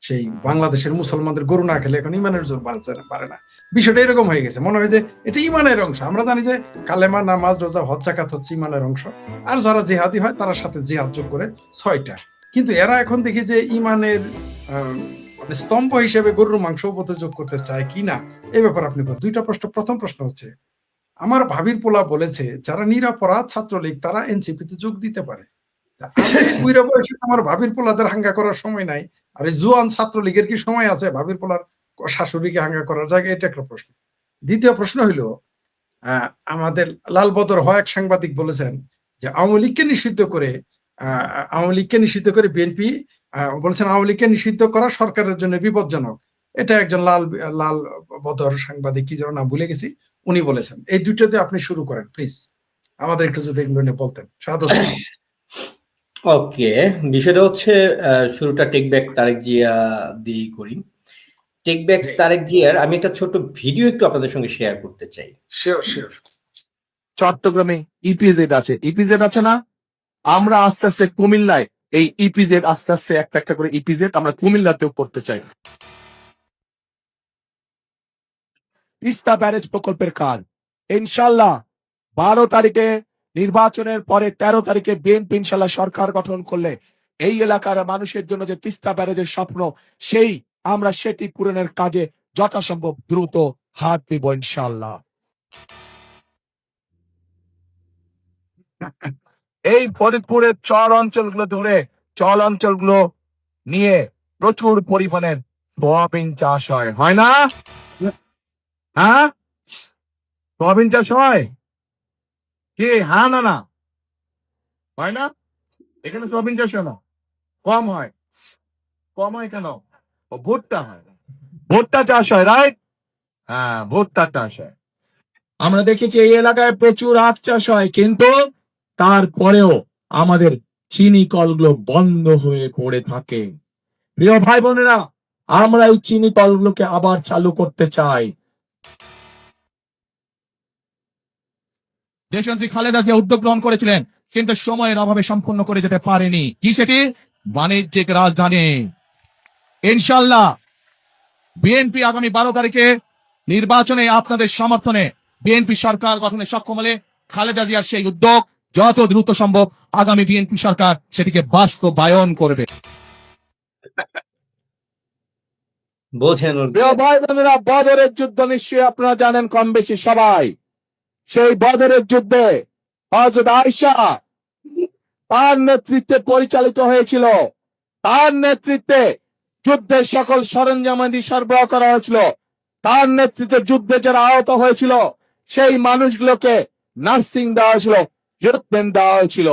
সেই বাংলাদেশের মুসলমানদের গরু না খেলে এখন ইমানের জোর পারে না। বিষয়টা এরকম হয়ে গেছে, মনে হয় যে এটা ইমানের অংশ। আমরা জানি যে কালেমা, নামাজ, রোজা, হজ, যাকাত হচ্ছে ইমানের অংশ, আর যারা জিহাদি হয় তার সাথে জিহাদ যোগ করে 6টা। কিন্তু এরা এখন দেখি যে ইমানের মানে স্তম্ভ হিসেবে গরুর মাংস উপতে যোগ করতে চায় কিনা, এই ব্যাপারে আপনি দুইটা প্রশ্ন। প্রথম প্রশ্ন হচ্ছে, আমার ভাবির পোলা বলেছে যারা নিরপরাধ ছাত্রলীগ তারা এনসিপিতে যোগ দিতে পারে। আমি বুইড়া বয়সে আমার ভাবির পোলাদের হাঙ্গা করার সময় নাই, আর এই জোয়ান ছাত্রলীগের কি সময় আছে ভাবির পোলার শাশুড়িকে হাঙ্গা করার জায়গায়? এটা একটা প্রশ্ন। দ্বিতীয় প্রশ্ন হইল, আমাদের লালবদর হয় এক সাংবাদিক বলেছেন যে আওয়ামী লীগকে নিষিদ্ধ করে বিএনপি বলছেন আওয়ামী লীগকে নিষিদ্ধ করা সরকারের জন্য বিপজ্জনক। এটা একজন লাল বদর সাংবাদিক, কি যেন নাম ভুলে গেছি, উনি বলেছেন। এই দুইটাতে আপনি শুরু করেন প্লিজ, আমাদের একটু যদি এগুলো নিয়ে বলতেন। সাদত। ওকে, বিষয়টা হচ্ছে শুরুটা টেক ব্যাক তারেক জিয়া দিয়ে করি। টেক ব্যাক তারেক জিয়ার আমি একটা ছোট ভিডিও একটু আপনাদের সঙ্গে শেয়ার করতে চাই। শিওর। চট্টগ্রামে ইপিজেড আছে না? আমরা আস্তে আস্তে কুমিল্লায় এই ইপিজেড আস্তে আস্তে একটা করে ইপিজেড আমরা কুমিল্লাতেও করতে চাই। তিস্তা ব্যারেজ প্রকল্পের কাজ ইনশাল্লাহ 12 তারিখে নির্বাচনের পরে 13 তারিখে বিএনপি ইনশাল্লাহ সরকার গঠন করলে এই এলাকার মানুষের জন্য যে তিস্তা ব্যারেজের স্বপ্ন, আমরা সেটি পূরণের কাজে যথাসম্ভব দ্রুত হাত দিব ইনশাল্লাহ। এই ফরিদপুরের চর অঞ্চলগুলো নিয়ে প্রচুর পরিমাণের সোয়াবিন চাষ হয় না? হ্যাঁ, সোয়াবিন চাষ হয় কি? হ্যাঁ না হয় না? এখানে সোয়াবিন চাষ হয় না, কম হয় কেন? ভুট্টা হয়, ভুট্টা চাষ হয়, রাইট? হ্যাঁ, ভুট্টা চাষ হয়। আমরা দেখেছি এই এলাকায় প্রচুর আখ চাষ হয়, কিন্তু তারপরেও আমাদের চিনি কলগুলো বন্ধ হয়ে পড়ে থাকে। প্রিয় ভাই বোনেরা, আমরা এই চিনি কলগুলোকে আবার চালু করতে চাই। দেশনেত্রী খালেদা জিয়া উদ্যোগ গ্রহণ করেছিলেন, কিন্তু সময়ের অভাবে সম্পূর্ণ করে যেতে পারেনি। কি সেটি? বাণিজ্যিক রাজধানী। ইনশাল্লাহ বিএনপি আগামী 12 তারিখে নির্বাচনে আপনাদের সমর্থনে বিএনপি সরকার গঠনে সক্ষম হলে খালেদা জিয়ার সেই উদ্যোগ যত দ্রুত সম্ভব আগামী বিএনপি সরকার সেটিকে বাস্তবায়ন করবে। বদরের যুদ্ধ নিশ্চয়ই আপনারা জানেন কম বেশি সবাই। সেই বদরের যুদ্ধে হযরত আয়েশা তার নেতৃত্বে পরিচালিত হয়েছিল, তার নেতৃত্বে যুদ্ধের সকল সরঞ্জামাদি সরবরাহ করা হয়েছিল, তার নেতৃত্বে যুদ্ধে যারা আহত হয়েছিল সেই মানুষগুলোকে নার্সিং দেওয়া হয়েছিল, ট্রিটমেন্ট দেওয়া হয়েছিল।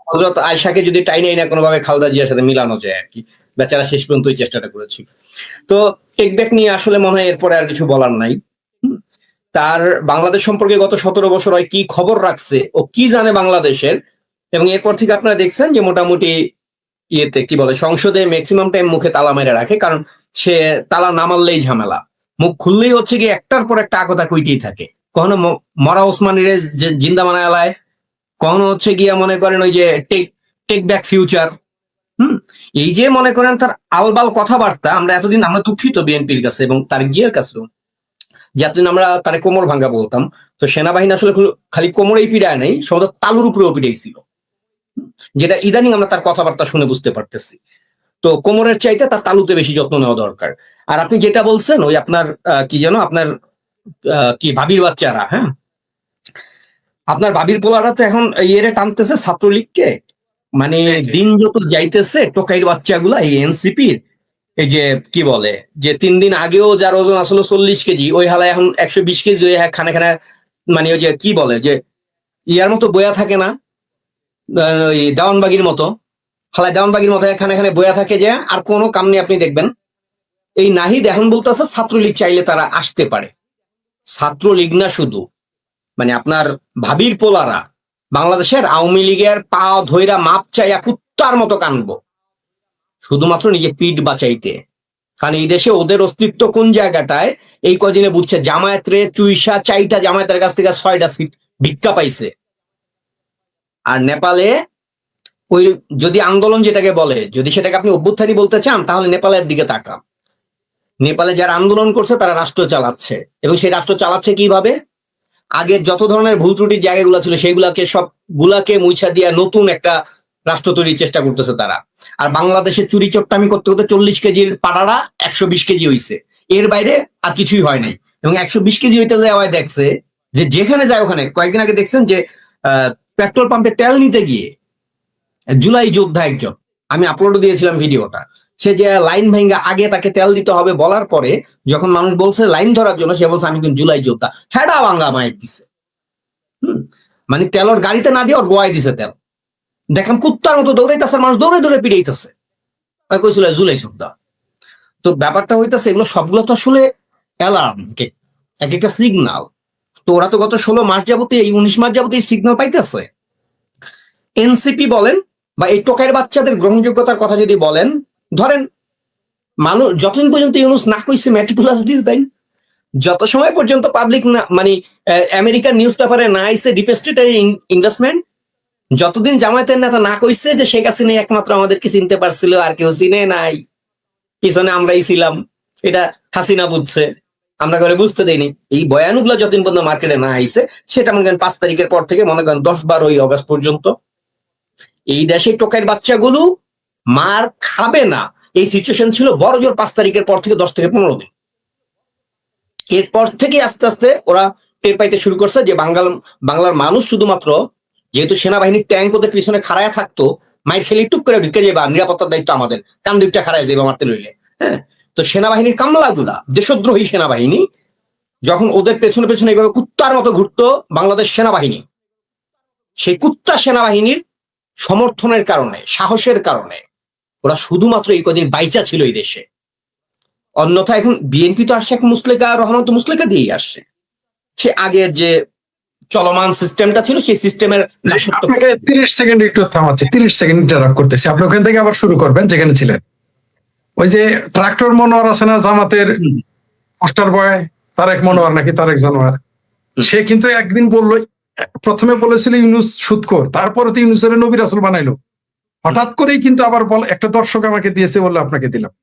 হযরত আয়েশাকে যদি টাইনে না কোনোভাবে খালেদা জিয়ার সাথে মিলানো যায় আর কি, বেচারা শেষ পর্যন্ত ওই চেষ্টাটা করেছিল। তো টেক ব্যাক নিয়ে আসলে মনে হয় এরপরে আর কিছু বলার নাই। তার বাংলাদেশ সম্পর্কে গত 17 বছর হয় কি খবর রাখছে ও কি জানে বাংলাদেশের, এবং এরপর থেকে আপনারা দেখছেন যে মোটামুটি ইয়েতে কি বলে সংসদে ম্যাক্সিমাম টাইম মুখে তালা মেরে রাখে, কারণ সে তালা না মারলেই ঝামেলা, মুখ খুললেই হচ্ছে কি একটার পর একটা কথা কইতেই থাকে। কখনো মরা ওসমানীরে জিন্দা বানায় আলায়, কখনো হচ্ছে গিয়া মনে করেন ওই যে টেক ব্যাক ফিউচার। এই যে মনে করেন তার আলবাল কথাবার্তা, আমরা এতদিন আমরা দুঃখিত বিএনপির কাছে এবং তারেক জিয়ার কাছেও, যে এতদিন আমরা তারে কোমর ভাঙ্গা বলতাম। তো সেনাবাহিনী আসলে খালি কোমরেই পিড়ায় নেই, সম্ভবত তালুর উপরেও পিড়াইছিল, যেটা ইদানিং আমরা তার কথাবার্তা শুনে বুঝতে পারতেছি। তো কোমরের চাইতে তার তালুতে বেশি যত্ন নেওয়া দরকার। আর আপনি যেটা বলছেন ওই আপনার কি যেন আপনার কি ভাবির বাচ্চারা, হ্যাঁ, আপনার ভাবির পোলারা তো এখন ইয়েরে টানতেছে ছাত্রলীগকে, মানে দিন যত যাইতেছে টোকাইর বাচ্চাগুলা এই এনসিপির, এই যে কি বলে যে 3 দিন আগেও যার ওজন আসলে 40 কেজি ওই হালায় এখন 120 কেজি হয়ে খানে খানে, মানে ওই যে কি বলে যে ইয়ার মতো বয়া থাকে না, ওই দেওয়ানবাগির মতো, হালায় দেওয়ানবাগির মতো এখানে এখানে বয়া থাকে, যে আর কোনো কাম নেই। আপনি দেখবেন এই নাহিদ এখন বলতেছে ছাত্রলীগ চাইলে তারা আসতে পারে। ছাত্রলীগ না শুধু, মানে আপনার ভাবির পোলারা বাংলাদেশের আওয়ামী লীগের পা ধইরা মাপ চাইয়া কুত্তার মতো কানবো, শুধুমাত্র নিজে পিঠ বাঁচাইতে। কারণ এই দেশে ওদের অস্তিত্ব কোন জায়গাটায় এই কদিনে বুঝছে। জামায়াত রে চুইসা 4টা জামায়াতের কাছ থেকে 6টা সিট ভিক্ষা পাইছে, আর নেপালে ওই যদি আন্দোলন যেটাকে বলে, যদি সেটাকে আপনি অভ্যুত্থানই বলতে চান, তাহলে নেপালের দিকে তাকান। নেপালে যারা আন্দোলন করছে তারা রাষ্ট্র চালাচ্ছে, এবং সেই রাষ্ট্র চালাচ্ছে কিভাবে? আগের যত ধরনের ভুল ত্রুটির জায়গাগুলো ছিল সেইগুলাকে সবগুলাকে মুছা দিয়া নতুন একটা রাষ্ট্র তৈরির চেষ্টা করতেছে তারা। আর বাংলাদেশে চুরি চট্টামি করতে করতে 40 কেজির পাড়ারা 120 কেজি হইছে, এর বাইরে আর কিছুই হয় নাই। এবং 120 কেজি হইতে যাওয়ায় দেখছে যে যেখানে যায় ওখানে, কয়েকদিন আগে দেখছেন যে পেট্রোল পাম্পে তেল নিতে গিয়ে জুলাই যোদ্ধা একজন, আমি আপলোড দিয়েছিলাম ভিডিওটা, সে যে লাইন ভাঙ্গা আগে তাকে তেল দিতে হবে বলার পরে যখন মানুষ বলছে লাইন ধরার জন্য, সে বলছে আমি কিন্তু জুলাই যোদ্ধা, হেডা ভাঙ্গা মাইক দিছে। মানে তেল ওর গাড়িতে না দিয়ে ওর গোয়ায় দিছে তেল। দেখলাম কুত্তার মতো দৌড়াইতেছে, মানুষ দৌড়ে দৌড়ে পিড়াইতেছে, কইছিল জুলাই যোদ্ধা। তো ব্যাপারটা হইতেছে এগুলো সবগুলো তো আসলে অ্যালার্ম, এক একটা সিগনাল। তো ওরা তো গত 16 মাস যাবতীয়, এই 19 মাস যাবতীয় সিগনাল পাইতেছে। এনসিপি বলেন বা এই টোকাইয়ের বাচ্চাদের গ্রহণযোগ্যতার কথা যদি বলেন, ধরেন মানুষ যতদিন পর্যন্ত ইউনুস না কইছে মেটিকুলাস ডিজাইন, যত সময় পর্যন্ত পাবলিক না মানে আমেরিকার নিউজ পেপারে না আইছে ডিপ স্টেটের ইনভেস্টমেন্ট, যতদিন জামায়াতের নেতা না কইছে যে শেখ হাসিনা একমাত্র আমাদেরকে চিনতে পারছিল, আর কেউ চিনে নাই, পিছনে আমরাই ছিলাম, এটা হাসিনা বুঝছে, আমরা করে বুঝতে দেইনি, এই বয়ানগুলো যতদিন পর্যন্ত মার্কেটে না আইছে, সেটা মনে করেন 5 তারিখের পর থেকে মনে করেন 10-12 অগস্ট পর্যন্ত এই দেশে টোকাইয়ের বাচ্চাগুলো মার খাবে না, এই সিচুয়েশন ছিল বড় জোর 5 তারিখের পর থেকে 10 থেকে 15 দিন। এরপর থেকে আস্তে আস্তে ওরা টের পাইতে শুরু করছে যে বাংলার মানুষ শুধুমাত্র, যেহেতু সেনাবাহিনীর ট্যাঙ্ক ওদের পিছনে খাড়ায় থাকতো, মাইর খেলে টুক করে ঢুকে যাবা, নিরাপত্তার দায়িত্ব আমাদের, কান দুইটা খাড়ায় যাবা মারতে রইলে। হ্যাঁ, তো সেনাবাহিনীর কামলাগুলা, দেশদ্রোহী সেনাবাহিনী, যখন ওদের পেছনে পেছনে এইভাবে কুত্তার মতো ঘুরতো বাংলাদেশ সেনাবাহিনী, সেই কুত্তা সেনাবাহিনীর সমর্থনের কারণে, সাহসের কারণে ওরা শুধুমাত্র এই কদিন বাইচা ছিল এই দেশে। অন্যথা এখন বিএনপি তো আসছে, এখন মুসলেকা রহমান তো মুসলেকা দিয়েই আসছে, সে আগের যে চলমান সিস্টেমটা ছিল সেই সিস্টেমের। আপনাকে 30 সেকেন্ড একটু থামাচ্ছি, 30 সেকেন্ড ইন্টারাপ্ট করতেছি, আপনি ওখান থেকে আবার শুরু করবেন যেখানে ছিলেন। ওই যে ট্রাক্টর মনোয়ার আছে না, জামাতের পোস্টার বয়, তারেক মনোয়ার নাকি তারেক জানোয়ার, সে কিন্তু একদিন বললো, প্রথমে বলেছিল ইউনুস সুদখোর, তারপরে তো ইউনুসের নবী রাসূল বানাইলো। হঠাৎ করেই কিন্তু আবার একটা দর্শক আমাকে দিয়েছে, বললো আপনাকে দিলাম,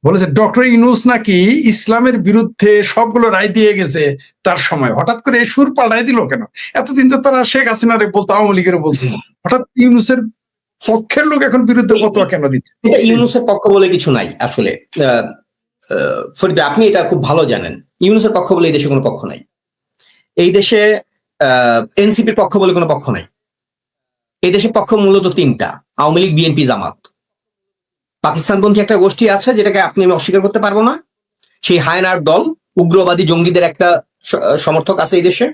বলেছে ডক্টর ইউনুস নাকি ইসলামের বিরুদ্ধে সবগুলো রায় দিয়ে গেছে তার সময়, হঠাৎ করে সুর পাল্টাই দিল কেন? এতদিন তো তারা শেখ হাসিনারে বলতো, আওয়ামী লীগের বলছে, হঠাৎ ইউনুসের পক্ষের লোক এখন বিরুদ্ধে ফতোয়া কেন দিচ্ছে? এটা ইউনুসের পক্ষ বলে কিছু নাই আসলে। ফরিদ, আপনি এটা খুব ভালো জানেন, ইউনুসের পক্ষ বলে এই দেশে কোনো পক্ষ নাই। এই দেশে এনসিপির পক্ষ বলে কোনো পক্ষ নাই। এই দেশের পক্ষ মূলত 3টা: আওয়ামী লীগ, বিএনপি, জামাত। পাকিস্তানপন্থী একটা গোষ্ঠী আছে যেটাকে আমি অস্বীকার করতে পারবো না, সেই হায়নার দল, উগ্রবাদী জঙ্গিদের একটা সমর্থক আছে এই দেশে।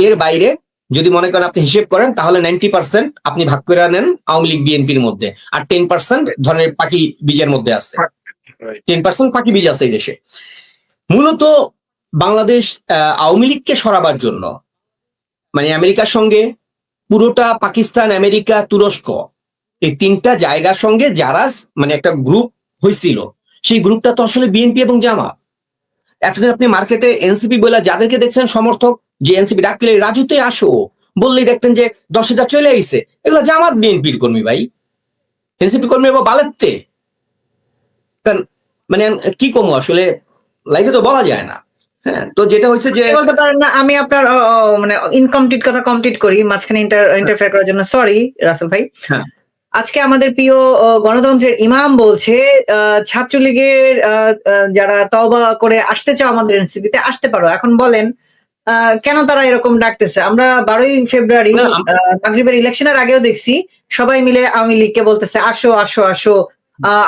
এর বাইরে যদি মনে করেন আপনি হিসেব করেন, তাহলে 90% আপনি ভাগ করে নেন আওয়ামী লীগ বিএনপির মধ্যে, আর 10% ধরনের পাখি বীজের মধ্যে আছে, 10% পাখি বীজ আছে এই দেশে। মূলত বাংলাদেশ আওয়ামী লীগকে সরাবার জন্য, মানে আমেরিকার সঙ্গে পুরোটা পাকিস্তান, আমেরিকা, তুরস্ক, এই 3টা জায়গার সঙ্গে যারা মানে একটা গ্রুপ হয়েছিল, সেই গ্রুপটা তো আসলে বিএনপি এবং জামাত। এতদিন আপনি মার্কেটে এনসিপি বলে যাদেরকে দেখছেন সমর্থক, যে এনসিপি ডাকলে রাজুতে আসো বললেই দেখতেন যে 10,000 চলে আইছে, এগুলো জামাত বিএনপির কর্মী ভাই, এনসিপি কর্মী এবং বালেতে। মানে কি কমো আসলে লাইফে তো বলা যায় না। হ্যাঁ, তো যেটা হচ্ছে যে বলতে পারেন না, আমি আপনার মানে ইনকমপ্লিট কথা কমপ্লিট করি মাঝখানে ইন্টারফেয়ার করার জন্য, সরি রাসেল ভাই। হ্যাঁ। আজকে আমাদের প্রিয় গণতন্ত্রের ইমাম বলছে ছাত্রলীগের যারা তওবা করে আসতে চাও আমাদের এনসিপিতে আসতে পারো। এখন বলেন কেন তারা এরকম ডাকতেছে? আমরা 12ই ফেব্রুয়ারি মাগরিবের ইলেকশনের আগেও দেখছি সবাই মিলে আওয়ামী লীগকে বলতেছে আসো আসো আসো,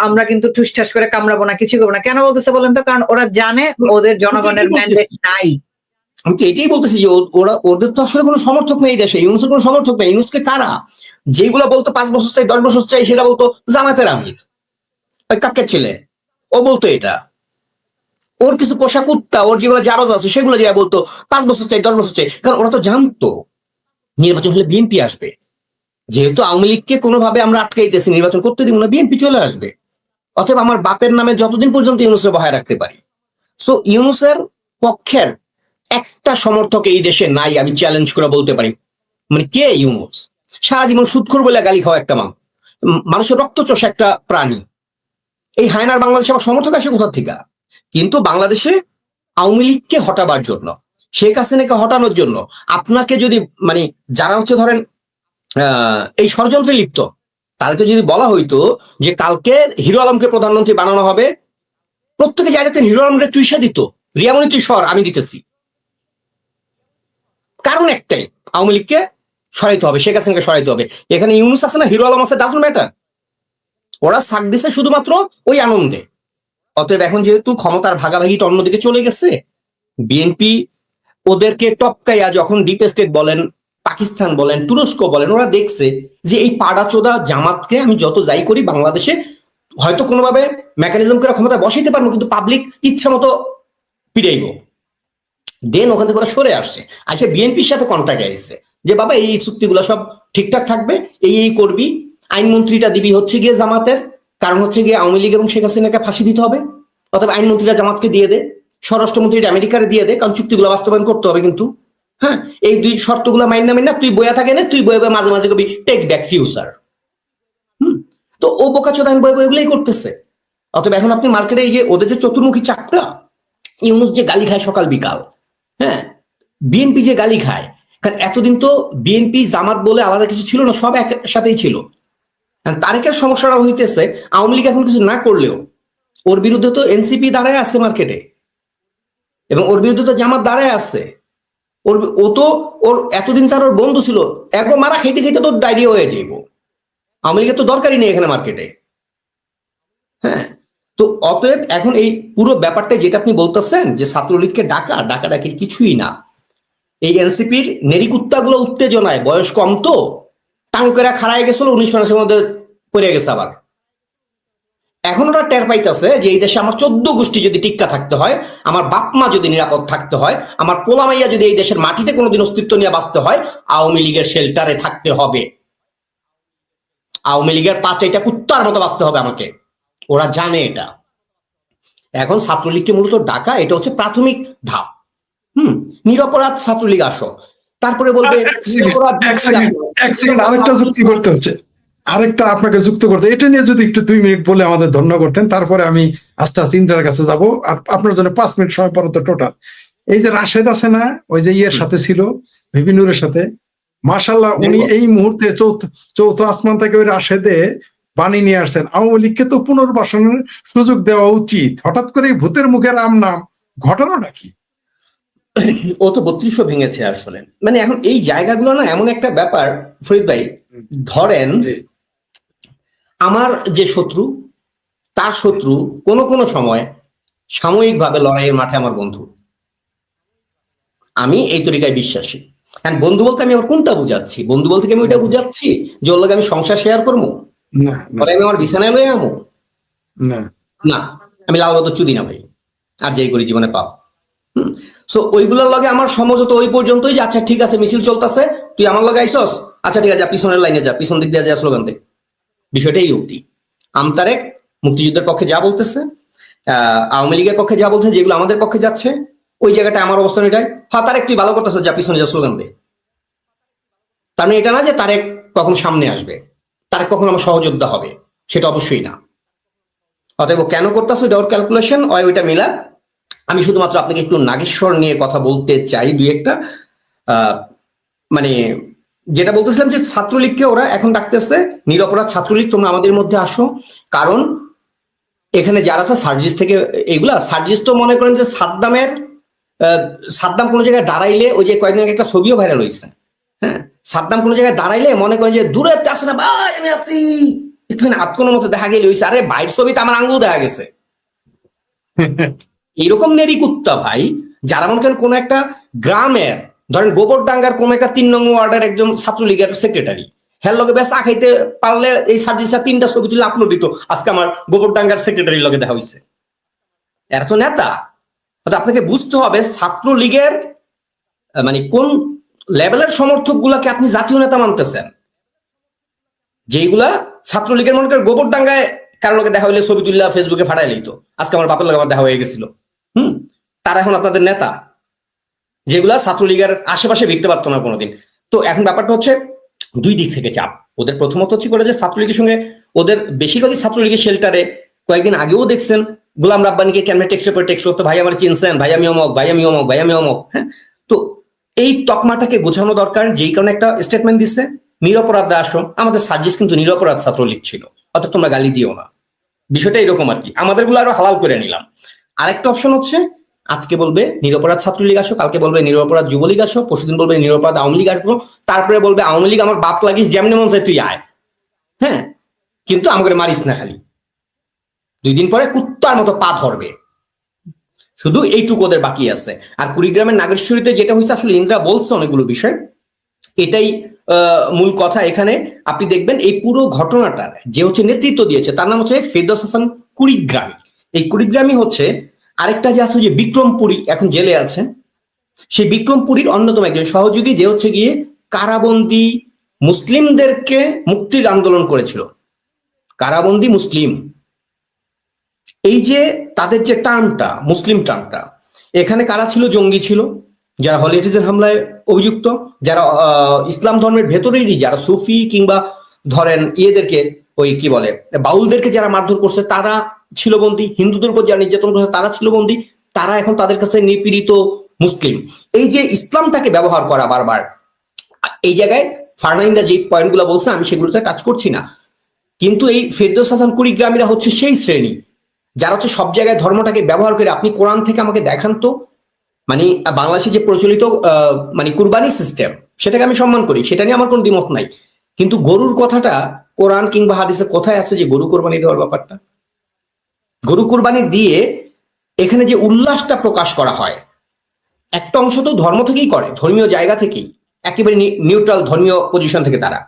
আমরা কিন্তু ঠুসঠাস করে কামড়াবো না, কিছু করবো না। কেন বলতেছে বলেন তো? কারণ ওরা জানে ওদের জনগণের ম্যান্ডেট নাই। আমি তো এটাই বলতেছি যে ওদের তো আসলে কোনো সমর্থক নেই দেশে, ইউনুসের কোনো সমর্থক নেই। ইউনুসকে কারা যেগুলো বলতো 5 বছর চাই 10 বছর চাই, সেটা বলতো জামাতের আমির, ওই কাকের ছেলে, ও বলতো এটা। ওর কিছু পোষা কুত্তা, ওর যেগুলো জারজ আছে সেগুলো যা বলতো 5 বছর চাই 10 বছর চাই, কারণ ওরা তো জানতো নির্বাচন হলে বিএনপি আসবে। যেহেতু আওয়ামী লীগকে কোনোভাবে আমরা আটকাইতেছি, নির্বাচন করতে দিব না, বিএনপি চলে আসবে, অথবা আমার বাপের নামে যতদিন পর্যন্ত ইউনুসের বহায় রাখতে পারি। সো ইউনুসের পক্ষের একটা সমর্থক এই দেশে নাই, আমি চ্যালেঞ্জ করে বলতে পারি। মানে কে ইউনুস? সারা জীবন সুদখোর বলে গালি খাওয়া একটা মানুষ, মানুষের রক্তচোষা একটা প্রাণী। এই হায়নার বাংলাদেশে আবার সমর্থক আসে কোথা থেকে? কিন্তু বাংলাদেশে আওয়ামী লীগকে হটাবার জন্য, শেখ হাসিনাকে হটানোর জন্য আপনাকে যদি মানে যারা হচ্ছে ধরেন এই ষড়যন্ত্রে লিপ্ত, তাদেরকে যদি বলা হইতো যে কালকে হিরো আলমকে প্রধানমন্ত্রী বানানো হবে, প্রত্যেকে জায়গাতে হিরো আলমকে চুইসা দিত, রিয়ামণি তুই সর, আমি দিতেছি। কারণ একটাই, আওয়ামী লীগকে সরাইতে হবে, শেখ হাসিনাকে সরাইতে হবে। এখানে ইউনুস আছে না, হিরো আলম আছে, ডাজন্ট ম্যাটার। ওরা সাক দিছে শুধুমাত্র ওই আনন্দে। অতএব এখন যেহেতু ক্ষমতার ভাগাভাগিটা অন্যদিকে চলে গেছে, বিএনপি ওদেরকে টপকাইয়া যখন ডিপ স্টেট বলেন, পাকিস্তান বলেন, তুরস্ক বলেন, ওরা দেখছে যে এই পাড়াচোদা জামাতকে আমি যত যাই করি বাংলাদেশে হয়তো কোনোভাবে মেকানিজম করে ক্ষমতা বসাইতে পারবো, কিন্তু পাবলিক ইচ্ছা মতো পিড়াইব। দেন ওখান থেকে ওরা সরে আসছে, আচ্ছা বিএনপির সাথে কন্ট্যাক্ট আসছে যে বাবা এই চুক্তিগুলো সব ঠিকঠাক থাকবে, এই করবি, আইনমন্ত্রীটা দিবি হচ্ছে গিয়ে জামাতের, কারণ হচ্ছে গিয়ে আওয়ামী লীগ এবং শেখ হাসিনাকে ফাঁসি দিতে হবে, অথবা আইনমন্ত্রীরা জামাতকে দিয়ে দে, স্বরাষ্ট্রমন্ত্রীটা আমেরিকারে দিয়ে দে, কারণ চুক্তিগুলো বাস্তবায়ন করতে হবে কিন্তু। হ্যাঁ, এই দুই শর্তগুলো মাইনা তুই বয়া থাকে না, তুই বয়ে মাঝে মাঝে কবি টেক ব্যাক ফিউচার। তো ও বোকাচোদা বয়ে এগুলোই করতেছে। অতএব এখন আপনি মার্কেটে এই যে ওদের যে চতুর্মুখী চাকটা, ইউনুস যে গালি খায় সকাল বিকাল, হ্যাঁ, বিএনপি যে গালি খায়, কারণ এতদিন তো বিএনপি জামাত বলে আলাদা কিছু ছিল না, সব একসাথেই ছিল। তারেকের সমস্যাটা হইতেছে আওয়ামী লীগ এখন কিছু না করলেও ওর বিরুদ্ধে তো এনসিপি দাঁড়ায় আছে মার্কেটে, এবং ওর বিরুদ্ধে তো জামাত দাঁড়ায় আছে। ওর এতদিন তার ওর বন্ধু ছিল, একবার মারা খাইতে খাইতে তো ডায়রিয়া হয়ে যাইব। আওয়ামী লীগের তো দরকারই নেই এখানে মার্কেটে। হ্যাঁ, তো অতএব এখন এই পুরো ব্যাপারটা যেটা আপনি বলতেছেন যে ছাত্রলীগকে ডাকাডাকির কিছুই না। এই এনসিপির নেরিকুত্তাগুলো উত্তেজনায়, বয়স কম তো টাঙ্কেরা খাড়ায় গেছিল, 19 মাসের মধ্যে পড়ে গেছে আবার। এখন ওরা টের পাইতেছে যে এই দেশে আমার 14 গোষ্ঠী যদি টিক্কা থাকতে হয়, আমার বাপ মা যদি নিরাপদ থাকতে হয়, আমার পোলামাইয়া যদি এই দেশের মাটিতে কোনোদিন অস্তিত্ব নিয়ে বাঁচতে হয়, আওয়ামী লীগের শেল্টারে থাকতে হবে, আওয়ামী লীগের পাচাইটা কুত্তার মতো বাঁচতে হবে আমাকে। ওরা জানে এটা। এখন ছাত্রলীগকে মূলত ডাকা এটা হচ্ছে প্রাথমিক ধাপ। নিরপরাধ ছাত্রলীগ আসো, তারপরে বলবে এক সেকেন্ড আরেকটা যুক্তি করতে হচ্ছে, আরেকটা আপনাকে যুক্ত করতে, এটা নিয়ে যদি একটু 2 মিনিট বলে আমাদের ধন্য করতেন, তারপরে আমি আস্তে আস্তে ইন্টার কাছে যাব। আর আপনার জন্য 5 মিনিট সময় পর তো টোটাল। এই যে রাশেদ আছে না, ওই যে ইয়ের সাথে ছিল, ভিপিনুরের সাথে, মাশাল্লাহ উনি এই মুহূর্তে চৌথ আসমান থেকে ওই রাশেদে বাণী নিয়ে আসছেন আওয়ামী লীগকে তো পুনর্বাসনের সুযোগ দেওয়া উচিত। হঠাৎ করে ভূতের মুখে রাম নাম, ঘটনাটা কি? ও তো 3200 ভেঙেছে আসলে। মানে এখন এই জায়গাগুলো না এমন একটা ব্যাপার ফরিদ ভাই, ধরেন আমার যে শত্রু, তার শত্রু কোনো সময় সাময়িকভাবে লড়াইয়ের মাঠে আমার বন্ধু। আমি এই তরিকায় বিশ্বাসী। হ্যাঁ, বন্ধু বলতে আমি আমার কোনটা বুঝাচ্ছি? বন্ধু বলতে কি আমি ওইটা বুঝাচ্ছি যে ওর লগে আমি সংসার শেয়ার করবো, আমি আমার বিছানায় লয়ে আমো? না, আমি লাল বাত চুদি না ভাই, আর যাই করি জীবনে পাপ। সো ওইগুলোর লগে আমার সমঝোতা ওই পর্যন্তই যে আচ্ছা ঠিক আছে মিছিল চলতেছে, তুই আমার লগে আইসস, আচ্ছা ঠিক আছে যা পিছনের লাইনে যা, পিছন দিক দিয়ে যা স্লোগান দে। বিষয়টা এই অব্দি। আমতারেক মুক্তিযুদ্ধের পক্ষে যা বলতেছে, আওয়ামী লীগের পক্ষে যা বলতেছে, যেগুলো আমাদের পক্ষে যাচ্ছে, ওই জায়গাটা আমার অবস্থান এটাই। হ্যাঁ, তারেক তুই ভালো করতেছ, যা পিছনে যা স্লোগান দে। তার মানে এটা না যে তারেক কখন সামনে আসবে, তারেক কখন আমার সহযোদ্ধা হবে, সেটা অবশ্যই না। অতএব কেন করতেছে এটা ওর ক্যালকুলেশন, ওইটা মিলাক। আমি শুধুমাত্র আপনাকে একটু নাগেশ্বর নিয়ে কথা বলতে চাই, দুই একটা। মানে যেটা বলতেছিলাম যে ছাত্রলীগকে ওরা এখন ডাকতেছে, নিরপরাধ ছাত্রলীগ তোমরা আমাদের মধ্যে আসো। কারণ এখানে যারা আছে সার্জিস থেকে, এইগুলা সার্জিস তো মনে করেন যে সাদ্দাম কোনো জায়গায় দাঁড়াইলে, ওই যে কয়েকদিন আগে একটা ছবিও ভাইরাল হয়েছে, হ্যাঁ, সাদ্দাম কোনো জায়গায় দাঁড়াইলে মনে করেন যে দূরে আসে না ভাই আমি আছি, একটুখানি আতকোনোর মতো দেখা গেলে হয়েছে, আরে বাইর ছবিতে আমার আঙ্গুল দেখা গেছে। এরকম নেরিকুত্তা ভাই, যারা মনে করেন কোনো একটা গ্রামের, ধরেন গোবরডাঙ্গার কোন একটা 3 নং ওয়ার্ডের একজন ছাত্রলীগের সেক্রেটারি, হ্যার লগে বেশ খাইতে পারলে এই সার্জিসটা 3টা ছবি তুলে আপলোড দিত, আজকে আমার গোবরডাঙ্গার সেক্রেটারির লগে দেখা হয়েছে। এরা তো নেতা। আপনাকে বুঝতে হবে ছাত্রলীগের মানে কোন লেভেলের সমর্থক গুলাকে আপনি জাতীয় নেতা মানতেছেন। যেইগুলা ছাত্রলীগের মনে করেন গোবরডাঙ্গায় কারোর লগে দেখা হইলে ছবি তুললে ফেসবুকে ফাটাই লইতো, আজকে আমার বাপের লগে আমার দেখা হয়ে গেছিল, তারা এখন আপনাদের নেতা। যেগুলা ছাত্রলীগের আশেপাশে ভিড়তে পারতো না কোনোদিন। তো এখন ব্যাপারটা হচ্ছে 2 দিক থেকে চাপ। ওদের প্রথমত হচ্ছে করে যে ছাত্রলীগের সঙ্গে ওদের বেশিরভাগই ছাত্রলীগের শেল্টারে কয়েকদিন আগেও দেখছেন গোলাম রাব্বানিকে কেমনে টেক্সটের পর টেক্সট করতো, ভাই আমার চিনছেন, ভাই আমি অমক, ভাই আমি অমক, ভাই আমি অমক। হ্যাঁ, তো এই তকমাটাকে গোছানো দরকার, যেই কারণে একটা স্টেটমেন্ট দিচ্ছে নিরপরাধরা আসো। আমাদের সার্জিস কিন্তু নিরপরাধ ছাত্রলীগ ছিল, অর্থাৎ তোমরা গালি দিও না, বিষয়টা এরকম আর কি। আমাদের গুলো আরো হালাল করে নিলাম। আরেকটা অপশন হচ্ছে আজকে বলবে নিরপরাধ ছাত্রলীগ আসো, কালকে বলবে নিরপরাধ যুবলীগ আসো, পরশুদিন বলবে নিরপরাধ আওয়ামী লীগ আসবো, তারপরে বলবে আওয়ামী লীগ আমার বাপ লাগিস, যেমনি মন চাই তুই আয়, হ্যাঁ, কিন্তু আমাকে মারিস না খালি। 2 দিন পরে কুত্তার মতো পা ধরবে। শুধু এইটুকু ওদের বাকি আছে। আর কুড়িগ্রামের নাগেশ্বরীতে যেটা হয়েছে, আসলে ইন্দ্রা বলছে অনেকগুলো বিষয়, এটাই মূল কথা। এখানে আপনি দেখবেন এই পুরো ঘটনাটার যে হচ্ছে নেতৃত্ব দিয়েছে তার নাম হচ্ছে ফেরদৌস হাসান কুড়িগ্রামী। এই কুড়িগ্রামী হচ্ছে আরেকটা যে আছে যে বিক্রমপুরী, এখন জেলে আছে, সেই বিক্রমপুরীর অন্যতম একজন সহযোগী, যে হচ্ছে গিয়ে কারাবন্দী মুসলিমদেরকে মুক্তির আন্দোলন করেছিল। কারাবন্দী মুসলিম, এই যে তাদের যে টার্মটা, মুসলিম টার্মটা, এখানে কারা ছিল? জঙ্গি ছিল, যারা হলিউডের হামলায় অভিযুক্ত, যারা ইসলাম ধর্মের ভেতরেরই যারা সুফি কিংবা ধরেন ইয়েদেরকে ওই কি বলে বাউলদেরকে যারা মারধর করছে তারা ছিল বন্দী, হিন্দুদের উপর যারা নির্যাতন করছে তারা ছিল বন্দী, তারা এখন তাদের কাছে নিপীড়িত মুসলিম। এই যে ইসলামটাকে ব্যবহার করা বারবার, এই জায়গায় ফারনাইন্দা যে পয়েন্টগুলো বলছে আমি সেগুলোতে টাচ করছি না, কিন্তু এই ফেরদৌস হাসান কুড়িগ্রামীরা হচ্ছে সেই শ্রেণী যারা হচ্ছে সব জায়গায় ধর্মটাকে ব্যবহার করে। আপনি কোরআন থেকে আমাকে দেখান তো, মানে বাংলাদেশে যে প্রচলিত মানে কুরবানি সিস্টেম, সেটাকে আমি সম্মান করি, সেটা নিয়ে আমার কোনো দ্বিমত নাই, কিন্তু গরুর কথাটা কোরআন কিংবা হাদিসে কোথায় আছে যে গরু কোরবানি দেওয়ার ব্যাপারটা? গরু কোরবানি দিয়ে এখানে যে উল্লাসটা প্রকাশ করা হয়, একটা অংশ তো ধর্ম থেকেই করে, ধর্মীয় জায়গা থেকেই, একেবারে নিউট্রাল ধর্মীয় পজিশন থেকে তারা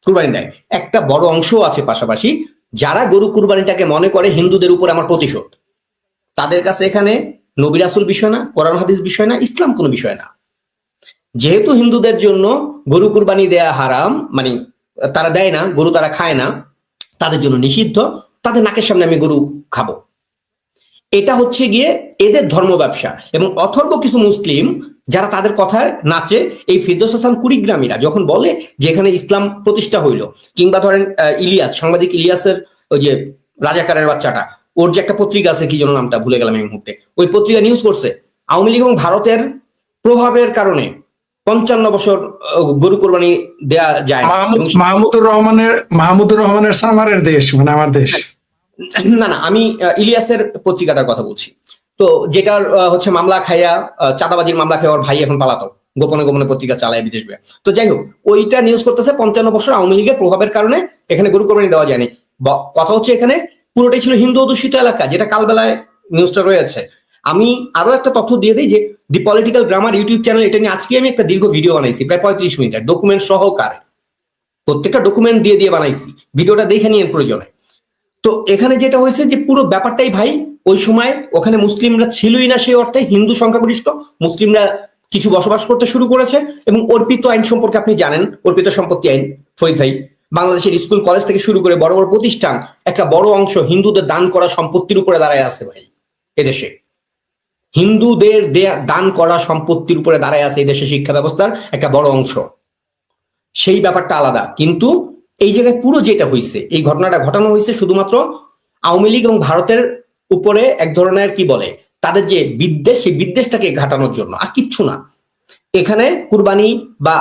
কুরবানি দেয়। একটা বড় অংশ আছে পাশাপাশি যারা গরু কুরবানিটাকে মনে করে হিন্দুদের উপর আমার প্রতিশোধ। তাদের কাছে এখানে নবী রাসূল বিষয় না, কোরআন হাদিস বিষয় না, ইসলাম কোনো বিষয় না। যেহেতু হিন্দুদের জন্য গরু কুরবানি দেয়া হারাম, মানে তারা দেয় না, গরু তারা খায় না, তাদের জন্য নিষিদ্ধ, তাদের নাকের সামনে আমি গরু খাবো, এটা হচ্ছে গিয়ে এদের ধর্ম ব্যবসা। এবং অথর্ব কিছু মুসলিম যারা তাদের কথায় নাচে, এই ফেরদৌস হাসান কুড়িগ্রামীরা যখন বলে যে এখানে ইসলাম প্রতিষ্ঠা হইল, কিংবা ধরেন ইলিয়াস, সাংবাদিক ইলিয়াসের ওই যে রাজাকারের বাচ্চাটা, ওর যে একটা পত্রিকা আছে, কি যেন নামটা ভুলে গেলাম এই মুহূর্তে, ওই পত্রিকা নিউজ করছে আওয়ামী লীগ এবং ভারতের প্রভাবের কারণে 55 বছর গরু কোরবানি দেয়া যায় না। মাহমুদুর রহমানের সামারের দেশ, মানে আমার দেশ। না না, আমি ইলিয়াসের পত্রিকাটার কথা বলছি, তো যেটার হচ্ছে মামলা খাইয়া, চাঁদাবাজির মামলা খাইয়া ওর ভাই এখন পালাতক, গোপনে গোপনে পত্রিকা চালায় বিদেশ গিয়ে। তো যাই হোক, ওইটা নিউজ করতেছে 55 বছর আওয়ামী লীগের প্রভাবের কারণে এখানে গরু কোরবানি দেওয়া যায়নি। কথা হচ্ছে এখানে পুরোটাই ছিল হিন্দু অধ্যুষিত এলাকা, যেটা কালবেলায় নিউজটা রয়েছে। আমি আরো একটা তথ্য দিয়ে দিই যে দি পলিটিক্যাল গ্রামার ইউটিউব চ্যানেল, এটা নিয়ে আজকে আমি একটা দীর্ঘ ভিডিও বানাইছি, প্রায় 35 মিনিটের, ডকুমেন্ট সহকারে, প্রত্যেকটা ডকুমেন্ট দিয়ে দিয়ে বানাইছি, ভিডিওটা দেখে নিয়ে প্রয়োজনে। তো এখানে যেটা হয়েছে যে পুরো ব্যাপারটাই ভাই, ওই সময় ওখানে মুসলিমরা ছিলই না সেই অর্থে, হিন্দু সংখ্যাগরিষ্ঠ মুসলিমরা কিছু বসবাস করতে শুরু করেছে। এবং অর্পিত আইন সম্পর্কে আপনি জানেন, অর্পিত সম্পত্তি আইন, ফরিদ ভাই, বাংলাদেশের স্কুল কলেজ থেকে শুরু করে বড় বড় প্রতিষ্ঠান, একটা বড় অংশ হিন্দুদের দান করা সম্পত্তির উপরে দাঁড়ায় আছে ভাই। এদেশে হিন্দুদের দান করা সম্পত্তির উপরে দাঁড়ায় আছে এদেশে শিক্ষা ব্যবস্থার একটা বড় অংশ, সেই ব্যাপারটা আলাদা। কিন্তু এই জায়গায় পুরো যেটা হয়েছে, এই ঘটনাটা ঘটানো হয়েছে শুধুমাত্র আওয়ামী লীগ এবং ভারতের উপরে এক ধরনের কি বলে তাদের যে বিদ্বেষ, সেই বিদ্বেষটাকে ঘাটানোর জন্য, আর কিচ্ছু না। এখানে কুরবানি বা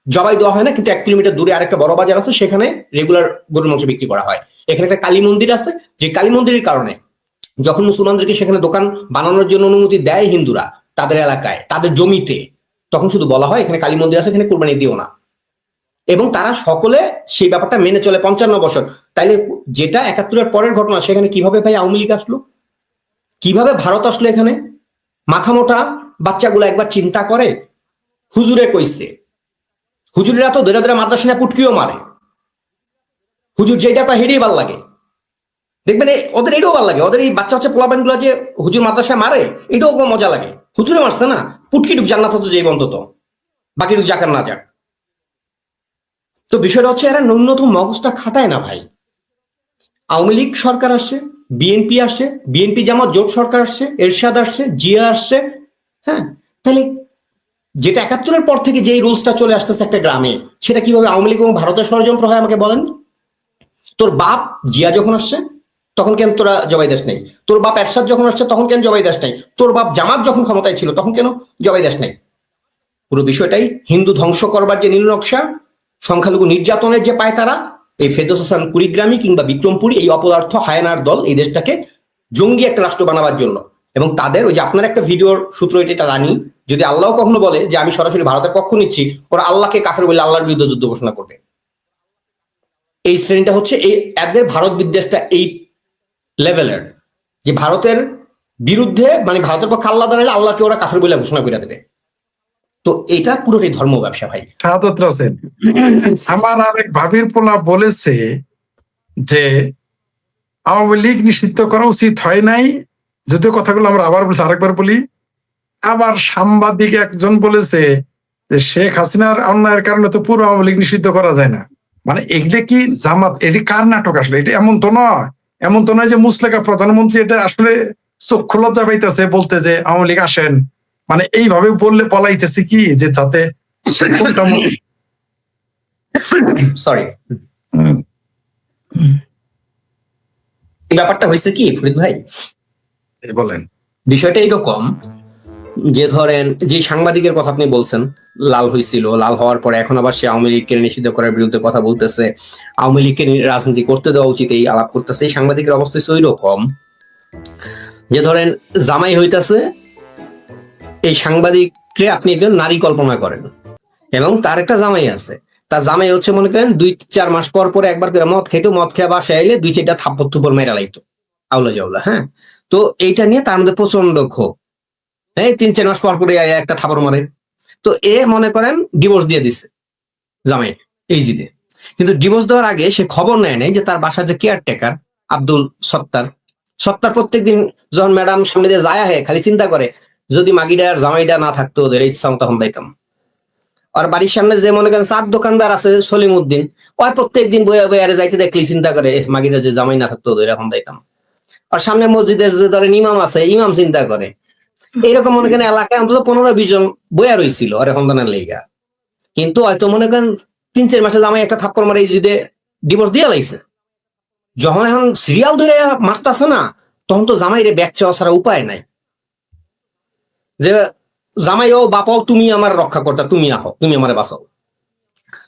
জবাই দেওয়া হয় না, কিন্তু 1 কিলোমিটার দূরে আরেকটা বড় বাজার আছে, সেখানে রেগুলার গরুর মাংস বিক্রি করা হয়। এখানে একটা কালী মন্দির আছে, যে কালী মন্দিরের কারণে যখন মুসলমানদেরকে সেখানে দোকান বানানোর জন্য অনুমতি দেয় হিন্দুরা তাদের এলাকায়, তাদের জমিতে, তখন শুধু বলা হয় এখানে কালী মন্দির আছে, এখানে কুরবানি দিও না। এবং তারা সকলে সেই ব্যাপারটা মেনে চলে 55 বছর। তাইলে যেটা 71-এর পরের ঘটনা, সেখানে কিভাবে ভাই আওয়ামী লীগ আসলো, কিভাবে ভারত আসলো এখানে? মাথা মোটা বাচ্চাগুলো একবার চিন্তা করে। হুজুরে কইছে, হুজুরেরা তো ধরে ধরে মাদ্রাসা নিয়ে পুটকিও মারে, হুজুর যেটা কয় হেঁটেই ভাল লাগে। দেখবেন ওদের এটাও ভাল লাগে, ওদের এই বাচ্চা বাচ্চা পোলাপান গুলো যে হুজুর মাদ্রাসায় মারে, এটাও মজা লাগে। হুজুরে মারছে না, পুটকি ঢুক জান্নাত তো যেই অন্তত, বাকি ঢুক যাক আর না যাক। তো বিষয়টা হচ্ছে এরা ন্যূনতম মগজটা খাটায় না ভাই। আওয়ামী লীগ সরকার আসছে, বিএনপি আসছে, বিএনপি জামাত জোট সরকার আসছে, এরশাদ আসছে, জিয়া আসছে, হ্যাঁ, তাহলে যেটা 71-এর পর থেকে যেই রুলসটা চলে আসতেছে একটা গ্রামে, সেটা কিভাবে আওয়ামী লীগ এবং ভারতের ষড়যন্ত্র হয় আমাকে বলেন। তোর বাপ জিয়া যখন আসছে তখন কেন তোরা জবাই দাস নাই? তোর বাপ এরশাদ যখন আসছে তখন কেন জবাই দাস নাই? তোর বাপ জামাত যখন ক্ষমতায় ছিল তখন কেন জবাই দাস নাই? পুরো বিষয়টাই হিন্দু ধ্বংস করবার যে নীল নকশা, সংখ্যালঘু নির্যাতনের যে পায়তারা, এই ফেরদৌস হাসান কুড়িগ্রামী কিংবা বিক্রমপুরী এই অপদার্থ হায়নার দল এই দেশটাকে জঙ্গি একটা রাষ্ট্র বানাবার জন্য, এবং তাদের ওই যে আপনার একটা ভিডিওর সূত্র এটা রানী, যদি আল্লাহ কখনো বলে যে আমি সরাসরি ভারতের পক্ষ নিচ্ছি, ওরা আল্লাহকে কাফের বলে আল্লাহর বিরুদ্ধে যুদ্ধ ঘোষণা করবে। এই শ্রেণীটা হচ্ছে এই এদের ভারত বিদ্বেষটা এই লেভেলের, যে ভারতের বিরুদ্ধে মানে ভারতের পক্ষে আল্লাহ দাঁড়ালে আল্লাহকে ওরা কাফের বলে ঘোষণা করে দেবে। তো এটা পুরোটাই ধর্ম ব্যবসা ভাই। শাহাদাত রাসেল, আমার আরেক ভাবির পোলা বলেছে যে আওয়ামী লীগ নিষিদ্ধ করা উচিত হয় নাই, যদিও কথাগুলো আমরা আবার বলছি, আরেকবার বলি। আবার সাংবাদিক একজন বলেছে যে শেখ হাসিনার অন্যায়ের কারণে তো পুরো আওয়ামী লীগ নিষিদ্ধ করা যায় না। মানে এগুলো কি জামাত, এটি কার নাটক আসলে? এটা এমন তো নয়, এমন তো নয় যে মুসলেকা প্রধানমন্ত্রী এটা আসলে চক্ষু লজ্জা পাইতেছে বলতে যে আওয়ামী লীগ আসেন, মানে এইভাবে বললে বলাইতেছে কি যে যাতে কোনটা সরি, এই ব্যাপারটা হয়েছে কি ফরিদ ভাই, বলেন। বিষয়টা এইরকম যে ধরেন যে সাংবাদিকের কথা আপনি বলছেন লাল হয়েছিল, লাল হওয়ার পরে এখন আবার সে আওয়ামী লীগকে নিষিদ্ধ করার বিরুদ্ধে কথা বলতেছে, আওয়ামী লীগকে রাজনীতি করতে দেওয়া উচিত এই আলাপ করতেছে। এই সাংবাদিকের অবস্থা ওই রকম যে ধরেন জামাই হইতাছে, এই সাংবাদিককে আপনি একজন নারী কল্পনা করেন এবং তার একটা জামাই আছে, তার জামাই হচ্ছে মনে করেন 2-4 মাস পর পরে একবার করে মদ খেতো, মদ খেয়ে বাসায় এলে 2-4টা থাপ্পড় থুপড় মেরা লাইতো, আউলা জাউলা। হ্যাঁ, তো এইটা নিয়ে তার মধ্যে প্রচন্ড ক্ষোভ। এই 3-4 মাস পর পরে একটা থাপড় মারে। তো এ মনে করেন ডিভোর্স দিয়ে দিচ্ছে জামাই এই জিদে, কিন্তু ডিভোর্স দেওয়ার আগে সে খবর নেয় নাই যে তার বাসার যে কেয়ারটেকার আব্দুল সত্তার প্রত্যেকদিন যখন ম্যাডাম সামনে দিয়ে যায় খালি চিন্তা করে যদি মাগিটা আর জামাইটা না থাকতো ওদের ইচ্ছা মতো পাইতাম। আর বাড়ির সামনে যে মনে করেন চার দোকানদার আছে সলিম উদ্দিন, ওর প্রত্যেকদিন বইয়া বইয়া যাইতে দেখলি চিন্তা করে মাগিটা যে জামাই না থাকতো ওদের এখন পাইতাম। আর সামনে মসজিদের যে ধরেন ইমাম আছে, ইমাম চিন্তা করে। এইরকম মনে করেন এলাকায় অন্তত 15-20 জন বইয়া রয়েছিল আর এখন লেগা, কিন্তু হয়তো মনে করেন 3-4 মাসে জামাই একটা থাপ্পড় মারে যদি ডিভোর্স দিয়ে লাইছে। যখন এখন সিরিয়াল ধরে মারতাছে না, তখন তো জামাই রে ব্যাগ চাওয়া ছাড়া উপায় নাই, যে জামাই ও বাপাও তুমি আমার রক্ষা করতা, তুমি আহো, তুমি আমারে বাঁচাও।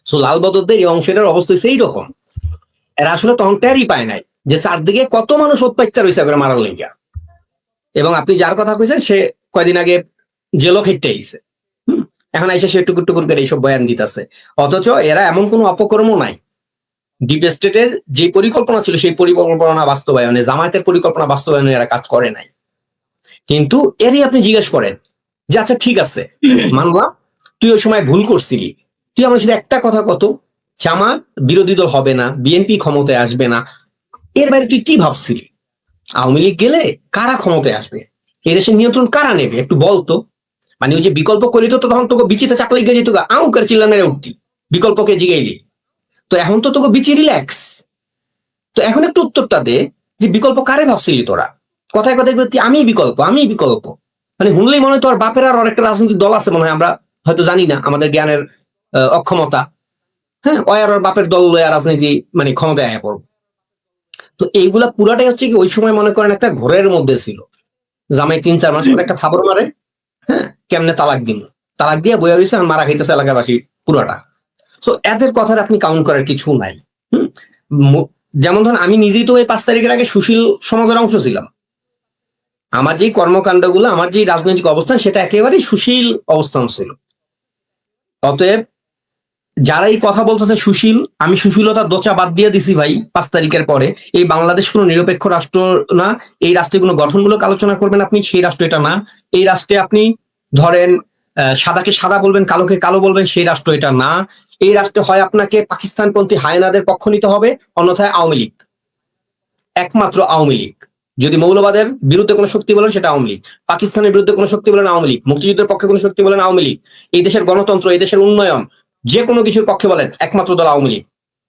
সো লাল বদরদের এই অংশের অবস্থা হচ্ছে এইরকম, এরা আসলে তখন টেরই পায় নাই যে চারদিকে কত মানুষ অত্যাচার হয়েছে করে মারার লেগা। এবং আপনি যার কথা কইছেন সে কয়দিন আগে জেলও খেটে আইছে, এখন আইসে সে টুকুর টুকুর করে এইসব বয়ান দিতেছে। অথচ এরা এমন কোনো অপকর্ম নাই। ডিপ স্টেটের যে পরিকল্পনা ছিল সেই পরিকল্পনা বাস্তবায়নে, জামায়াতের পরিকল্পনা বাস্তবায়নে এরা কাজ করে নাই। কিন্তু এরই আপনি জিজ্ঞেস করেন যে আচ্ছা ঠিক আছে মানলাম তুই ওই সময় ভুল করছিলি, তুই আমার সাথে একটা কথা কত, জামাত বিরোধী দল হবে না, বিএনপি ক্ষমতায় আসবে না, এর বাইরে তুই কি ভাবছিলি? আওয়ামী লীগ গেলে কারা ক্ষমতায় আসবে, এই দেশের নিয়ন্ত্রণ কারা নেবে একটু বলতো। মানে ওই যে বিকল্প করি তো তখন তোকে বিচিতে চাকলাই গিয়ে যেত, আউ করে চিল্লা মেরে উঠতি বিকল্পকে জিগাইলি। তো এখন তো তোকে বিচি রিল্যাক্স। তো এখন একটু উত্তরটা দে যে বিকল্প কারে ভাবছিলি তোরা? কথায় কথায় করতি আমি বিকল্প, আমি বিকল্প, মানে শুনলেই মনে হয় তোর বাপের আর একটা রাজনৈতিক দল আছে মনে হয়, আমরা হয়তো জানি না, আমাদের জ্ঞানের অক্ষমতা। হ্যাঁ, ওর বাপের দল রাজনীতি মানে ক্ষমতায় আয়া পড়ব। তো এইগুলা পুরাটাই হচ্ছে কি ওই সময় মনে করেন একটা ঘোরের মধ্যে ছিল। জামাই 3-4 মাস পরে একটা থাপড় মারে, হ্যাঁ কেমনে তালাক দিন, তালাক দিয়ে বইয়া হয়েছে আর মারা খাইতেছে এলাকাবাসী পুরাটা। সো এদের কথার আপনি কাউন্ট করার কিছু নাই। যেমন ধরেন আমি নিজেই তো এই 5 তারিখের আগে সুশীল সমাজের অংশ ছিলাম। আমার যেই কর্মকাণ্ডগুলো, আমার যেই রাজনৈতিক অবস্থান সেটা একেবারেই সুশীল অবস্থান ছিল। অতএব যারা এই কথা বলতেছে সুশীল, আমি সুশীলতার দোচা বাদ দিয়ে দিছি ভাই 5 তারিখের পরে। এই বাংলাদেশ কোনো নিরপেক্ষ রাষ্ট্র না, এই রাষ্ট্রে কোনো গঠনমূলক আলোচনা করবেন আপনি, সেই রাষ্ট্র এটা না। এই রাষ্ট্রে আপনি ধরেন সাদাকে সাদা বলবেন, কালোকে কালো বলবেন, সেই রাষ্ট্র এটা না। এই রাষ্ট্রে হয় আপনাকে পাকিস্তানপন্থী হায়নাদের পক্ষ নিতে হবে, অন্যথায় আওয়ামী লীগ, একমাত্র আওয়ামী লীগ। যদি মৌলবাদের বিরুদ্ধে কোনো শক্তি বলেন সেটা আওয়ামী লীগ, পাকিস্তানের বিরুদ্ধে কোনো শক্তি বলেন আওয়ামী লীগ, মুক্তিযুদ্ধের পক্ষে কোনো শক্তি বলেন আওয়ামী লীগ, এই দেশের গণতন্ত্র, এই দেশের উন্নয়ন, যে কোনো কিছুর পক্ষে বলেন একমাত্র দল আওয়ামী লীগ।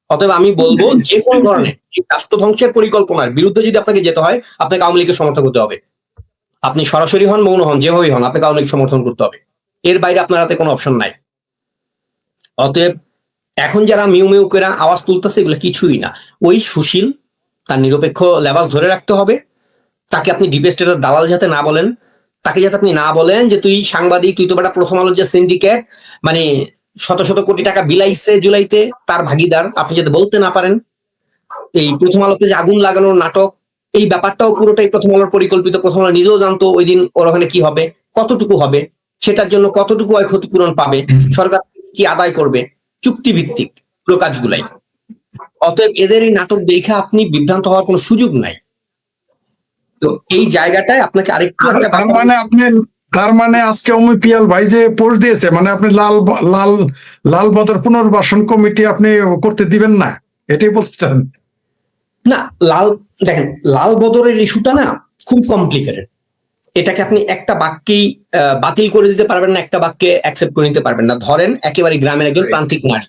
অতএব আমি বলবো যে কোনো ধরনের রাষ্ট্র ধ্বংসের পরিকল্পনার বিরুদ্ধে যদি আপনাকে যেতে হয়, আপনাকে আওয়ামী লীগের সমর্থন করতে হবে। আপনি সরাসরি হন, মৌন হন, যেভাবেই হন, আপনাকে আওয়ামী লীগ সমর্থন করতে হবে। এর বাইরে আপনার হাতে কোনো অপশন নাই। অতএব এখন যারা মিউ মিউ করে আওয়াজ তুলতেছে এগুলো কিছুই না, ওই সুশীল, তার নিরপেক্ষ লেবাস ধরে রাখতে হবে। তাকে আপনি ডিপ স্টেটের দালাল যাতে না বলেন, তাকে যাতে আপনি না বলেন যে তুই সাংবাদিক, তুই তো বেটা প্রথম আলোর যে সিন্ডিকেট, মানে শত শত কোটি টাকা বিলাইছে জুলাইতে তার ভাগিদার, আপনি যাতে বলতে না পারেন। এই প্রথম আলোতে যে আগুন লাগানোর নাটক, এই ব্যাপারটাও পুরোটাই প্রথম আলোর পরিকল্পিত। প্রথম আলো নিজেও জানতো ওই দিন ওর ওখানে কি হবে, কতটুকু হবে, সেটার জন্য কতটুকু ক্ষতিপূরণ পাবে, সরকার কি আদায় করবে, চুক্তিভিত্তিক পুরো কাজগুলাই। অতএব এদের এই নাটক দেখে আপনি বিভ্রান্ত হওয়ার কোনো সুযোগ নাই। তো এই জায়গাটায় আপনাকে আরেকটু একটা তার মানে আজকে অমি পিয়াল ভাই যে পোস্ট দিয়েছে, মানে আপনি লাল লাল বদর পুনর্বাসন কমিটি আপনি করতে দিবেন না, এটাই বলতে চান? না, দেখেন লাল বদরের ইস্যুটা না খুব কমপ্লিকেটেড। এটাকে আপনি একটা বাক্যেই বাতিল করে দিতে পারবেন না, একটা বাক্যে অ্যাকসেপ্ট করে নিতে পারবেন না। ধরেন একেবারে গ্রামের একজন প্রান্তিক নারী,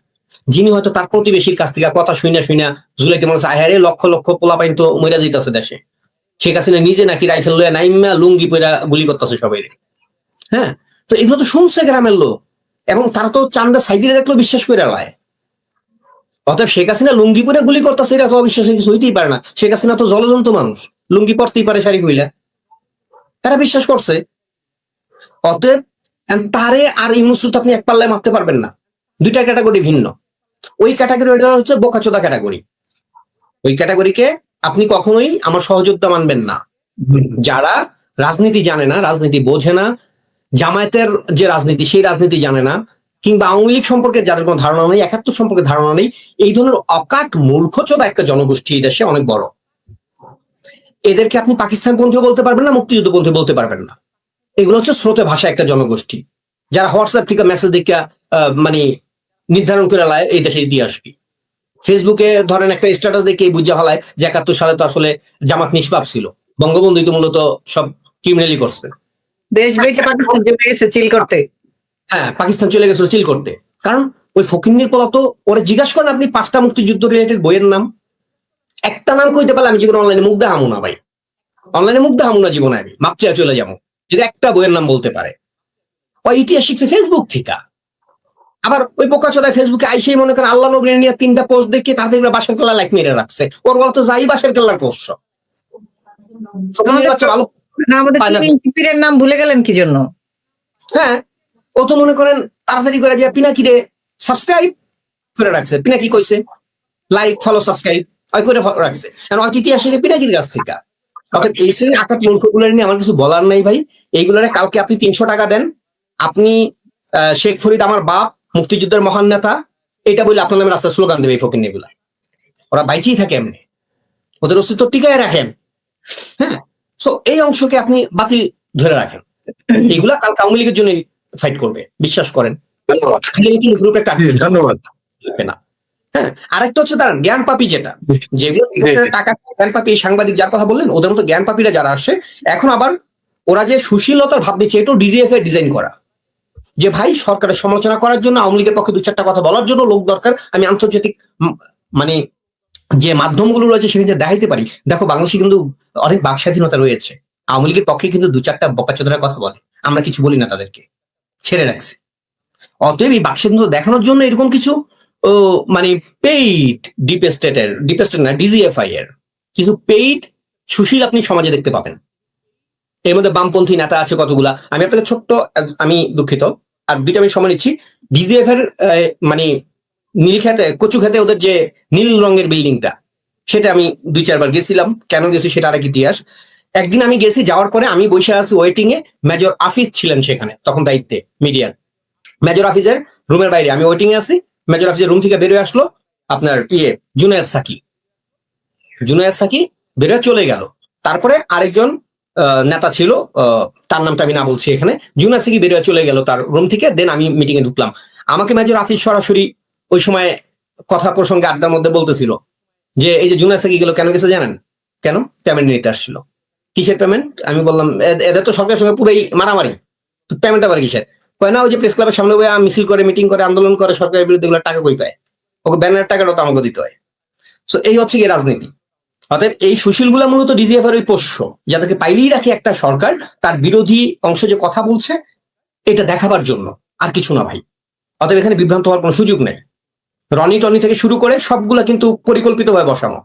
যিনি হয়তো তার প্রতিবেশীর কাছ থেকে কথা শুইনা জুলাইতে মানুষ আহারে লক্ষ লক্ষ পোলাপাইন তো মইরা যাইতেছে দেশে, শেখ হাসিনা নিজে নাকি রাইফেল লইয়া নাইমা লুঙ্গি পইরা গুলি করতেছে সবাই। হ্যাঁ, তো এগুলো তো শুনছে গ্রামের লোক, এবং তারা তো চান্দা সাইডে দেখলেও বিশ্বাস করে লায়। অতএব শেখ হাসিনা লুঙ্গি পরে গুলি করতেছে এটা তো অবিশ্বাসের কিছু হইতেই পারে না। শেখ হাসিনা তো জলজন্ত মানুষ, লুঙ্গি পরতেই পারে শাড়ি হইলা, তারা বিশ্বাস করছে। অতএব তারে আর ইউনুসকে আপনি এক পাল্লায় মারতে পারবেন না, দুইটা ক্যাটাগরি ভিন্ন। ওই ক্যাটাগরি হচ্ছে বোকাচোদা ক্যাটাগরি। ওই ক্যাটাগরিকে আপনি কখনোই আমার সহযোদ্ধা মানবেন না। যারা রাজনীতি জানে না, রাজনীতি বোঝে না, জামায়াতের যে রাজনীতি সেই রাজনীতি জানে না, কিংবা আওয়ামী লীগ সম্পর্কে যাদের কোনো ধারণা নেই, ৭১ সম্পর্কে ধারণা নেই, এই ধরনের অকাট মূর্খচোদা একটা জনগোষ্ঠী এই দেশে অনেক বড়। এদেরকে আপনি পাকিস্তানপন্থীও বলতে পারবেন না, মুক্তিযুদ্ধপন্থী বলতে পারবেন না। এগুলো হচ্ছে স্রোতে ভাষা একটা জনগোষ্ঠী, যারা হোয়াটসঅ্যাপ থেকে মেসেজ দেখে মানে নির্ধারণ করে লায় এই দেশের ইতিহাস কি। ফেসবুকে ধরেন একটা স্ট্যাটাস দেখে বুঝা ফেলায় যে ৭১ সালে তো আসলে জামাত নিষ্পাপ ছিল, বঙ্গবন্ধু তো মূলত সব ক্রিমিনালি করছে। দেশ বেঁচে পাকিস্তান চলে গেছে চিল করতে। হ্যাঁ, পাকিস্তান চলে গেছিল চিল করতে। কারণ ওই ফকিন্নির পোলা তো ওরা জিজ্ঞাসা করেন আপনি 5টা মুক্তিযুদ্ধ রিলেটেড বইয়ের নাম, একটা নাম কইতে পারলে আমি জীবনে অনলাইনে মুখ দেখামু না ভাই, অনলাইনে মুখ দেখামু না জীবনে, আমি মাপ চেয়ে চলে যাবো যদি একটা বইয়ের নাম বলতে পারে। ওই ইতিহাস শিখছে ফেসবুক থেকে। আবার ওই বোকাচোদায় ফেসবুকে আইসেই মনে করেন আল্লাহ নবীর নিয়ে 3টা পোস্ট দেখে তাদের বাসার কেল্লা লাইক মেরে রাখছে। ওর বলতো যাই বাসার কেল্লার পোস্ট ভালো না, আমাদের পীরের নাম ভুলে গেলেন কি জন্য? হ্যাঁ, ও তো মনে করেন তাড়াতাড়ি করে যে পিনাকিরে সাবস্ক্রাইব করে রাখছে। পিনাকি কইছে লাইক ফলো সাবস্ক্রাইব ওই করে রাখছে, কারণ ইতিহাস শিখে পিনাকির কাছ থেকে। অর্থাৎ এই শ্রেণীর আকার মূর্খগুলো নিয়ে আমার কিছু বলার নাই ভাই। এইগুলোরে কালকে আপনি 300 টাকা দেন, আপনি শেখ ফরিদ আমার বাপ, মুক্তিযুদ্ধের মহান নেতা, এটা বলে আপনার নামে রাস্তায় স্লোগান দেবে এই ফকির এগুলা। ওরা বাইচেই থাকে এমনি, ওদের অস্তিত্ব টিকায় রাখেন। হ্যাঁ, সো এই অংশকে আপনি বাতিল ধরে রাখেন। এইগুলা কাল আওয়ামী লীগের জন্য ফাইট করবে, বিশ্বাস করেন। ধন্যবাদ। না, হ্যাঁ, আরেকটা হচ্ছে তার জ্ঞান পাপি, যেগুলো টাকা জ্ঞান পাপি, সাংবাদিক যার কথা বললেন, ওদের মতো জ্ঞান পাপিরা যারা আসে এখন আবার ওরা যে সুশীলতার ভাব দিচ্ছে, এটাও ডিজিএফ এর ডিজাইন করা, যে ভাই সরকারের সমালোচনা করার জন্য, আওয়ামী লীগের পক্ষে 2-4টা কথা বলার জন্য লোক দরকার, আমি আন্তর্জাতিক মানে যে মাধ্যমগুলো রয়েছে সেখানে দেখাইতে পারি, দেখো বাংলাদেশে কিন্তু অনেক বাক স্বাধীনতা রয়েছে, আওয়ামী লীগের পক্ষে কিন্তু 2-4টা বোকাচোদার কথা বলে, আমরা কিছু বলি না, তাদেরকে ছেড়ে রাখছি। অতএব এই বাক স্বাধীনতা দেখানোর জন্য এরকম কিছু মানে পেইড ডিপ স্টেট না ডিজিএফআই এর কিছু পেইড সুশীল আপনি সমাজে দেখতে পাবেন। এর মধ্যে বামপন্থী নেতা আছে কতগুলা, আমি আপনাকে ছোট্ট, আমি দুঃখিত আর 2টা মিনিট সময় নিচ্ছি। ডিজিএফ এর মানে নীল খেতে, কচু খেতে ওদের যে নীল রঙের বিল্ডিংটা, সেটা আমি 2-4 বার গেছিলাম। কেন গেছি সেটা আরেক ইতিহাস। একদিন আমি গেছি, যাওয়ার পরে আমি বসে আছি ওয়েটিং এ, মেজর আফিজ ছিলেন সেখানে তখন দায়িত্বে মিডিয়ার। মেজর আফিজের রুমের বাইরে আমি ওয়েটিং এ আছি, মেজর আফিজের রুম থেকে বেরোয় আসলো আপনার জুনায়েদ সাকি বেরোয় চলে গেল। তারপরে আরেকজন নেতা ছিল, তার নামটা আমি না বলছি এখানে, জুনায়েদ সাকি বেরোয় চলে গেল তার রুম থেকে। দেন আমি মিটিং এ ঢুকলাম। আমাকে মেজর আফিজ সরাসরি ওই সময় কথা প্রসঙ্গে আড্ডার মধ্যে বলতেছিল যে এই যে জুনায়েদ সাকি গেল কেন গেছে জানেন? কেন? পেমেন্ট নিতে আসছিল। কিসের পেমেন্ট? আমি বললাম এদের তো সরকারের সঙ্গে পুরোই মারামারি, তো পেমেন্ট আবার কিসের? কয় না, ওই যে প্রেস ক্লাবের সামনে মিছিল করে, মিটিং করে, আন্দোলন করে, সরকারের বিরুদ্ধে গুলো টাকা কই পায়, ওকে ব্যানারের টাকাটা তো আমাকে দিতে হয়। সো এই হচ্ছে কি রাজনীতি। অতএব এই সুশীলগুলা মূলত ডিজিএফ এর ওই পোষ্য, যাদেরকে পাইলেই রাখে একটা সরকার, তার বিরোধী অংশ যে কথা বলছে এটা দেখাবার জন্য, আর কিছু না ভাই। অতএব এখানে বিভ্রান্ত হওয়ার কোনো সুযোগ নেই। রনি টনি থেকে শুরু করে সবগুলা কিন্তু পরিকল্পিতভাবে বসানো।